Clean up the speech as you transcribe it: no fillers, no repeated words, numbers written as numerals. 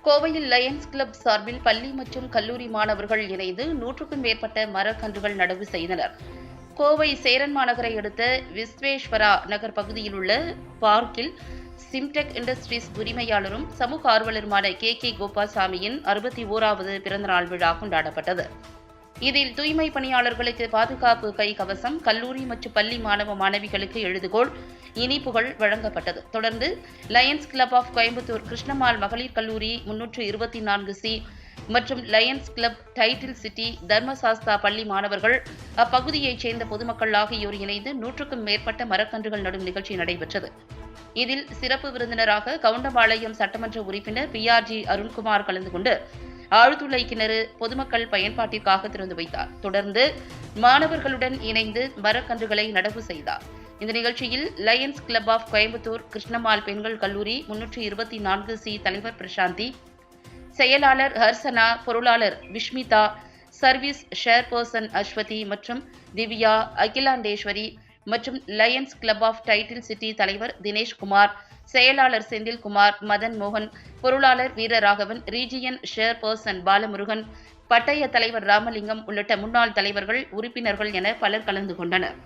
கோவையில் Lions club சார்பில் பள்ளி மற்றும் கல்லூரி மாணவர்கள் இணைந்து 100க்கும் மேற்பட்ட மரக்கன்றுகள் நடவு செய்தனர். கோவை சேரன் மாநகரை அடுத்த விஸ்வேஸ்வரா நகர் பகுதியில் உள்ள பார்க்கில் சிம்டெக் இண்டஸ்ட்ரீஸ் உரிமையாளரும் சமூக ஆர்வலருமான கே கோபால்சாமியின் 61வது பிறந்தநாள் விழா கொண்டாடப்பட்டது. இதில் தூய்மை பணியாளர்களுக்கு பாதுகாப்பு கைகவசம், கல்லூரி மற்றும் பள்ளி மாணவ மாணவிகளுக்கு எழுதுகோள், இனிப்புகள் வழங்கப்பட்டது. தொடர்ந்து Lions Club of Coimbatore Krishnammal மகளிர் கல்லூரி 324C மற்றும் Lions Club title city Dharmasastha பள்ளி மாணவர்கள், அப்பகுதியைச் சேர்ந்த பொதுமக்கள் ஆகியோர் இணைந்து 100க்கும் மேற்பட்ட மரக்கன்றுகள் நடும் நிகழ்ச்சி நடைபெற்றது. இதில் சிறப்பு விருந்தினராக கவுண்டம்பாளையம் சட்டமன்ற உறுப்பினர் PRG அருண்குமார் கலந்து கொண்டு ஆழ்துளை கிணறு பொதுமக்கள் பயன்பாட்டிற்காக திறந்து வைத்தார். தொடர்ந்து மாணவர்களுடன் இணைந்து மரக்கன்றுகளை நடவு செய்தார். இந்த நிகழ்ச்சியில் Lions Club of Coimbatore Krishnammal பெண்கள் கல்லூரி 324C தலைவர் பிரசாந்தி, செயலாளர் ஹர்சனா, பொருளாளர் விஷ்மிதா, சர்வீஸ் சேர்பர்சன் அஸ்வதி மற்றும் திவ்யா, அகிலாண்டேஸ்வரி மற்றும் Lions Club of title city தலைவர் தினேஷ்குமார், செயலாளர் செந்தில்குமார், மதன் மோகன், பொருளாளர் வீரராகவன், ரீஜியன் சேர்பர்சன் பாலமுருகன், பட்டய தலைவர் ராமலிங்கம் உள்ளிட்ட முன்னாள் தலைவர்கள், உறுப்பினர்கள் என பலர் கலந்து கொண்டனர்.